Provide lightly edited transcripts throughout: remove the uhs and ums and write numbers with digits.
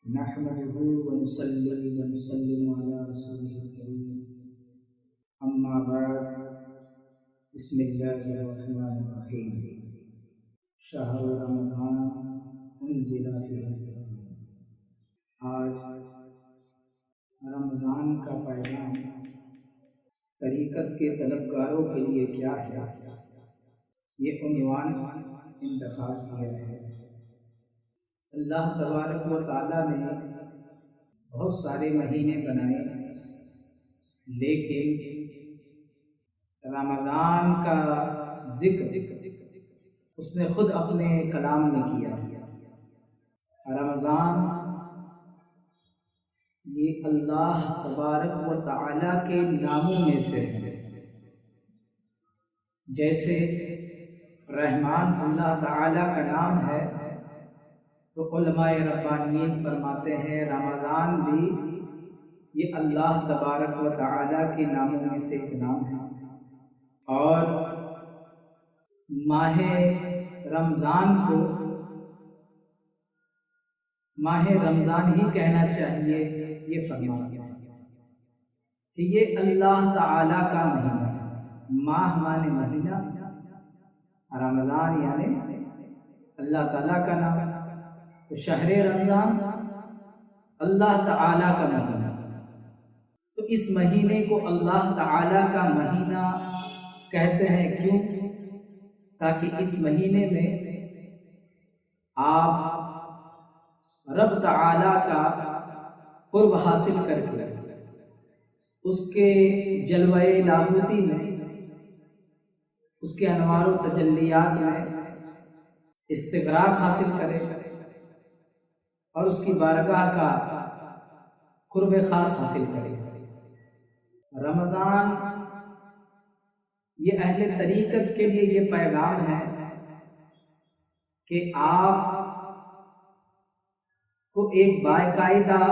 نحمده ونصلي ونسلم على رسوله الكريم اما بعد بسم اللہ الرحمن الرحیم شہر رمضان انزل فیہ القرآن۔ آج رمضان کا پیغام طریقت کے طلبگاروں کے لیے کیا ہے، یہ عنوان انتخاب کیا ہے۔ اللہ تبارک و تعالیٰ نے بہت سارے مہینے بنائے، لیکن رمضان کا ذکر اس نے خود اپنے کلام میں کیا۔ رمضان یہ اللہ تبارک و تعالیٰ کے ناموں میں سے ہے۔ جیسے رحمان اللہ تعالیٰ کا نام ہے، تو علماء ربانیین فرماتے ہیں رمضان بھی یہ اللہ تبارک و تعالیٰ کے ناموں میں سے ایک نام ہے، اور ماہ رمضان کو ماہ رمضان ہی کہنا چاہیے۔ یہ فرماتے ہیں کہ یہ اللہ تعالیٰ کا مہینہ ہے۔ ماہ مانے مہینہ، رمضان یعنی اللہ تعالیٰ کا نام، تو شہر رمضان اللہ تعالیٰ کا مہینہ، تو اس مہینے کو اللہ تعالیٰ کا مہینہ کہتے ہیں۔ کیوں؟ تاکہ اس مہینے میں آپ رب تعالیٰ کا قرب حاصل کر کے اس کے جلوہ لاہوتی میں، اس کے انوار و تجلیات میں استغراق حاصل کرے اور اس کی بارگاہ کا قرب خاص حاصل کرے۔ رمضان یہ اہل طریقت کے لیے یہ پیغام ہے کہ آپ کو ایک باقاعدہ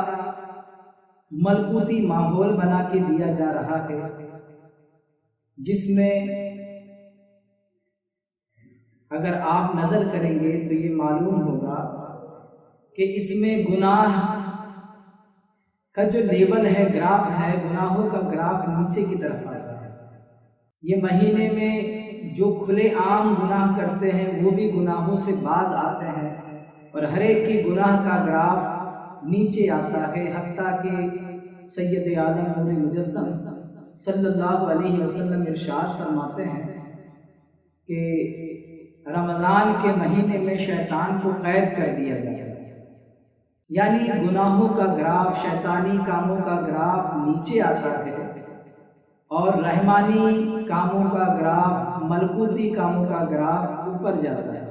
ملکوتی ماحول بنا کے دیا جا رہا ہے، جس میں اگر آپ نظر کریں گے تو یہ معلوم ہوگا کہ اس میں گناہ کا جو لیول ہے، گراف ہے، گناہوں کا گراف نیچے کی طرف آتا ہے۔ یہ مہینے میں جو کھلے عام گناہ کرتے ہیں وہ بھی گناہوں سے باز آتے ہیں، اور ہر ایک کی گناہ کا گراف نیچے آتا ہے، حتیٰ کہ سید اعظم نور مجسم صلی اللہ علیہ وسلم ارشاد فرماتے ہیں کہ رمضان کے مہینے میں شیطان کو قید کر دیا جاتا ہے، یعنی گناہوں کا گراف، شیطانی کاموں کا گراف نیچے آتا ہے، اور رحمانی کاموں کا گراف، ملکوتی کاموں کا گراف اوپر جاتا ہے۔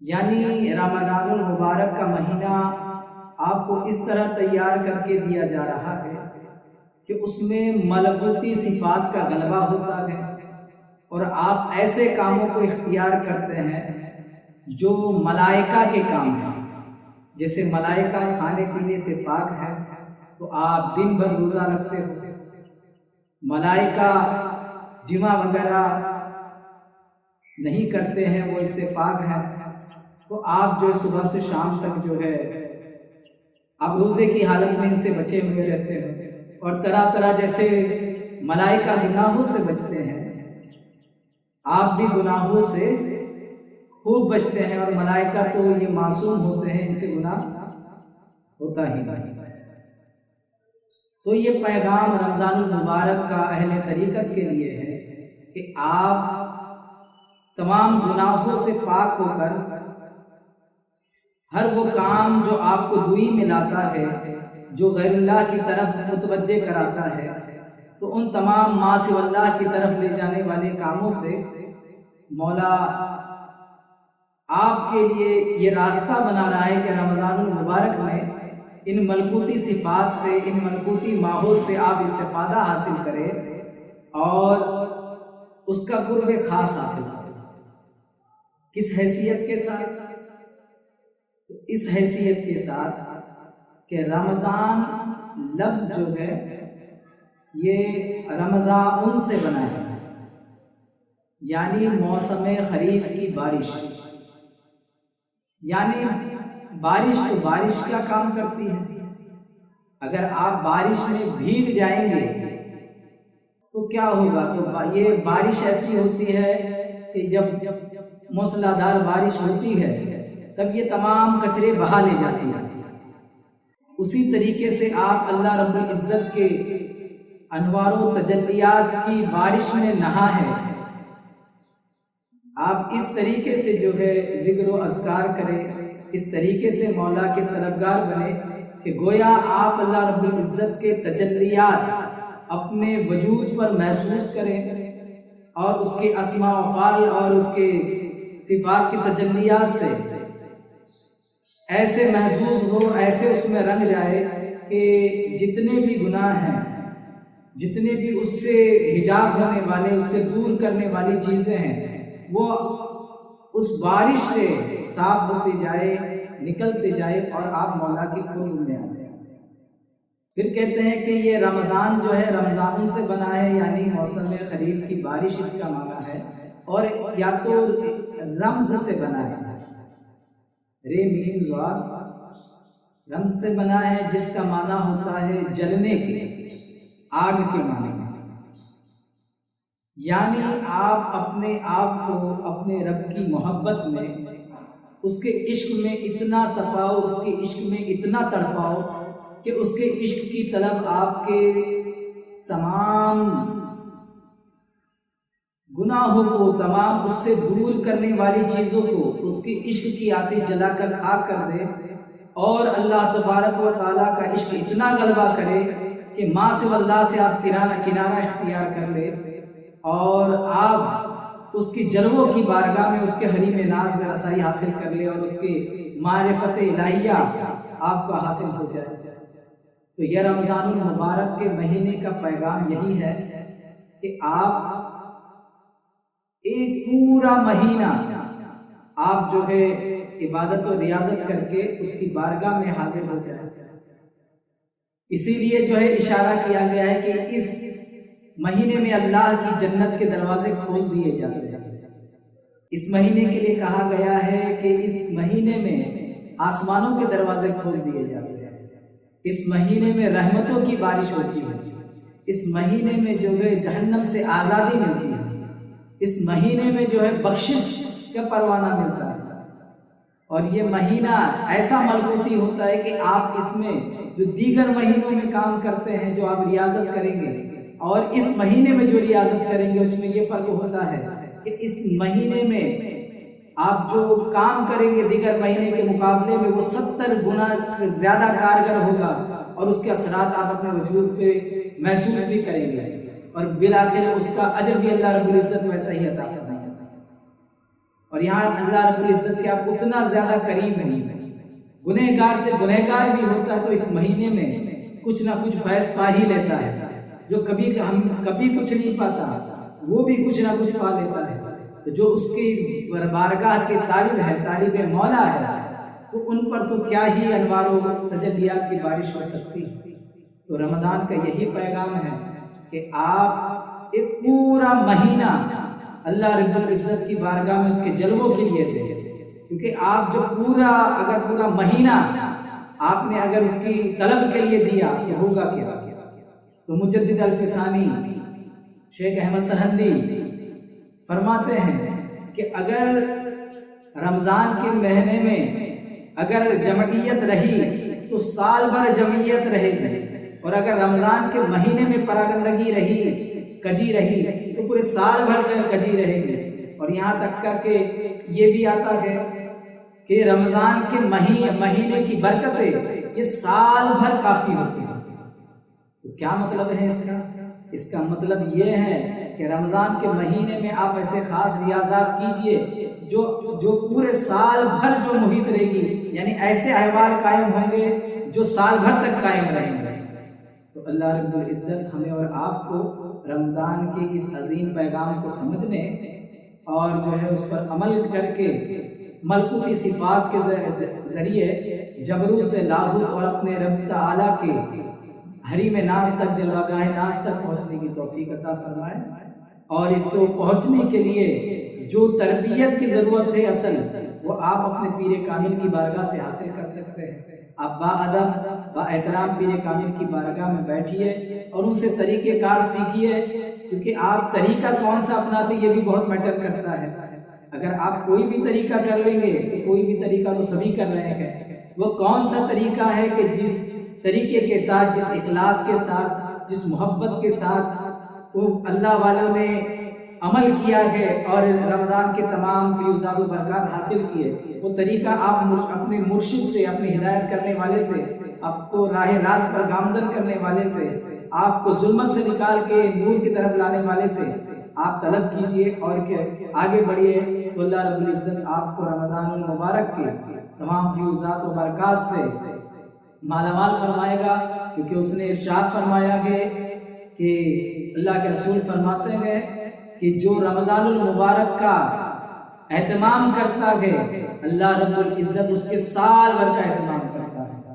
یعنی رمضان المبارک کا مہینہ آپ کو اس طرح تیار کر کے دیا جا رہا ہے کہ اس میں ملکوتی صفات کا غلبہ ہوتا ہے، اور آپ ایسے کاموں کو اختیار کرتے ہیں جو ملائکہ کے کام ہیں۔ جیسے ملائکہ کھانے پینے سے پاک ہے، تو آپ دن بھر روزہ رکھتے ہو۔ ملائکہ جمع وغیرہ نہیں کرتے ہیں، وہ اس سے پاک ہیں، تو آپ جو صبح سے شام تک جو ہے آپ روزے کی حالت میں ان سے بچے ہوئے رہتے ہیں، اور طرح طرح جیسے ملائکہ گناہوں سے بچتے ہیں، آپ بھی گناہوں سے خوب بچتے ہیں، اور ملائکہ تو یہ معصوم ہوتے ہیں، ان سے گناہ ہوتا ہی نہیں۔ تو یہ پیغام رمضان المبارک کا اہل طریقت کے لیے ہے کہ آپ تمام گناہوں سے پاک ہو کر ہر وہ کام جو آپ کو دوئی میں لاتا ہے، جو غیر اللہ کی طرف متوجہ کراتا ہے، تو ان تمام معاصی اللہ کی طرف لے جانے والے کاموں سے مولا آپ کے لیے یہ راستہ بنا رہا ہے کہ رمضان المبارک میں ان ملکوتی صفات سے، ان ملکوتی ماحول سے آپ استفادہ حاصل کریں اور اس کا قرب خاص حاصل کریں۔ کس حیثیت کے ساتھ؟ اس حیثیت کے ساتھ کہ رمضان لفظ جو ہے یہ رمضان سے بنا ہے، یعنی موسم خریف کی بارش، یعنی بارش تو بارش کیا کام کرتی ہے؟ اگر آپ بارش میں بھیگ جائیں گے تو کیا ہوگا؟ تو یہ بارش ایسی ہوتی ہے کہ جب موسلا دھار بارش ہوتی ہے تب یہ تمام کچرے بہا لے جاتی ہے۔ اسی طریقے سے آپ اللہ رب العزت کے انوار و تجلیات کی بارش میں نہا ہے۔ آپ اس طریقے سے جو ہے ذکر و اذکار کریں، اس طریقے سے مولا کے طلبگار بنے کہ گویا آپ اللہ رب العزت کے تجلیات اپنے وجود پر محسوس کریں، اور اس کے اسماء و افعال اور اس کے صفات کی تجلیات سے ایسے محسوس ہو، ایسے اس میں رنگ جائے کہ جتنے بھی گناہ ہیں، جتنے بھی اس سے حجاب ہونے والے، اس سے دور کرنے والی چیزیں ہیں، وہ اس بارش سے صاف ہوتے جائے، نکلتے جائے، اور آپ مولا کی قرب میں آ جائیں۔ پھر کہتے ہیں کہ یہ رمضان جو ہے رمضان سے بنا ہے، یعنی موسم خریف کی بارش اس کا معنی ہے، اور یا تو رمز سے بنا ہے، رے میم زوال، رمز سے بنا ہے جس کا معنی ہوتا ہے جلنے کے، آگ کے معنی میں، یعنی آپ اپنے آپ کو اپنے رب کی محبت میں، اس کے عشق میں اتنا تپاؤ، اس کے عشق میں اتنا تڑپاؤ کہ اس کے عشق کی طلب آپ کے تمام گناہوں کو، تمام اس سے دور کرنے والی چیزوں کو اس کی عشق کی آتش جلا کر خاک کر دے، اور اللہ تبارک و تعالیٰ کا عشق اتنا غلبہ کرے کہ ماں سے واللہ سے آپ کنارہ اختیار کر لے، اور آپ اس کی جلووں کی بارگاہ میں اس کے حریم ناز میں رسائی حاصل کر لے، اور اس کی معرفت الہیہ آپ کو حاصل ہو جائے۔ تو یہ رمضان المبارک کے مہینے کا پیغام یہی ہے کہ آپ ایک پورا مہینہ آپ جو ہے عبادت و ریاضت کر کے اس کی بارگاہ میں حاضر ہو جائے۔ اسی لیے جو ہے اشارہ کیا گیا ہے کہ اس مہینے میں اللہ کی جنت کے دروازے کھول دیے جاتے ہیں۔ اس مہینے کے لیے کہا گیا ہے کہ اس مہینے میں آسمانوں کے دروازے کھول دیے جاتے ہیں، اس مہینے میں رحمتوں کی بارش ہوتی ہے، اس مہینے میں جو ہے جہنم سے آزادی ملتی ہے، اس مہینے میں جو ہے بخشش کا پروانہ ملتا ہے، اور یہ مہینہ ایسا ملکوتی ہوتا ہے کہ آپ اس میں جو دیگر مہینوں میں کام کرتے ہیں، جو آپ ریاضت کریں گے، اور اس مہینے میں جو ریاضت کریں گے، اس میں یہ فرق ہوتا ہے کہ اس مہینے میں آپ جو کام کریں گے دیگر مہینے کے مقابلے میں وہ 70 گنا زیادہ کارگر ہوگا، اور اس کے اثرات آپ اپنے وجود پہ محسوس بھی کریں گے، اور بالآخر اس کا اجر بھی اللہ رب العزت ویسا ہی عطا فرمائے گا۔ اور یہاں اللہ رب العزت کے آپ اتنا زیادہ قریب نہیں ہے، گنہگار سے گنہگار بھی ہوتا ہے تو اس مہینے میں کچھ نہ کچھ فیض پا ہی لیتا ہے، جو کبھی کچھ نہیں پاتا وہ بھی کچھ نہ کچھ پا لیتا ہے۔ تو جو اس کی بارگاہ کے طالب ہے، طالب مولا ہے، تو ان پر تو کیا ہی انوار و تجلیات کی بارش ہو سکتی ہے۔ تو رمضان کا یہی پیغام ہے کہ آپ ایک پورا مہینہ اللہ رب العزت کی بارگاہ میں اس کے جلووں کے لیے دیں، کیونکہ آپ جو پورا مہینہ آپ نے اگر اس کی طلب کے لیے دیا تو ہوگا کیا؟ تو مجدد الفسانی شیخ احمد سرہندی فرماتے ہیں کہ اگر رمضان کے مہینے میں اگر جمعیت رہی تو سال بھر جمعیت رہے گی، اور اگر رمضان کے مہینے میں پراگندگی رہی، کجی رہی، تو پورے سال بھر کجی رہے گی۔ اور یہاں تک کہ یہ بھی آتا ہے کہ رمضان کے مہینے کی برکتیں یہ سال بھر کافی ہوتی ہیں۔ تو کیا مطلب ہے اس کا؟ اس کا مطلب یہ ہے کہ رمضان کے مہینے میں آپ ایسے خاص ریاضات کیجئے جو پورے سال بھر جو محیط رہے گی، یعنی ایسے احوال قائم ہوں گے جو سال بھر تک قائم رہیں گے۔ تو اللہ رب العزت ہمیں اور آپ کو رمضان کے اس عظیم پیغام کو سمجھنے اور جو ہے اس پر عمل کر کے ملکوتی صفات کے ذریعے جبروت سے لاہوت اور اپنے رب تعالیٰ کے حریم ناز تک، جلوہ گاہ ناز تک پہنچنے کی توفیق عطا فرمائے۔ اور اس کو پہنچنے کے لیے جو تربیت کی ضرورت ہے اصل، وہ آپ اپنے پیر کامل کی بارگاہ سے حاصل کر سکتے ہیں۔ آپ با ادب با احترام پیر کامل کی بارگاہ میں بیٹھیے اور ان سے طریقہ کار سیکھیے، کیونکہ آپ طریقہ کون سا اپناتے یہ بھی بہت میٹر کرتا ہے۔ اگر آپ کوئی بھی طریقہ کر لیں گے تو کوئی بھی طریقہ تو سبھی کر رہے ہیں، وہ کون سا طریقہ ہے کہ جس طریقے کے ساتھ، جس اخلاص کے ساتھ، جس محبت کے ساتھ وہ اللہ والوں نے عمل کیا ہے اور رمضان کے تمام فیوزات و برکات حاصل کیے، وہ طریقہ آپ اپنے مرشد سے، اپنی ہدایت کرنے والے سے، آپ کو راہ راست پر گامزن کرنے والے سے، آپ کو ظلمت سے نکال کے نور کی طرف لانے والے سے آپ طلب کیجئے اور آگے بڑھیے، تو اللہ رب العزت آپ کو رمضان المبارک کے تمام فیوزات و برکات سے مالا مال فرمائے گا، کیونکہ اس نے ارشاد فرمایا ہے کہ اللہ کے رسول فرماتے ہیں کہ جو رمضان المبارک کا اہتمام کرتا ہے اللہ رب العزت اس کے سال بھر کا اہتمام کرتا ہے۔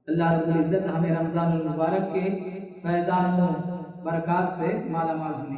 اللہ رب العزت ہمیں رمضان المبارک کے فیضان و برکات سے مالا مال ہونے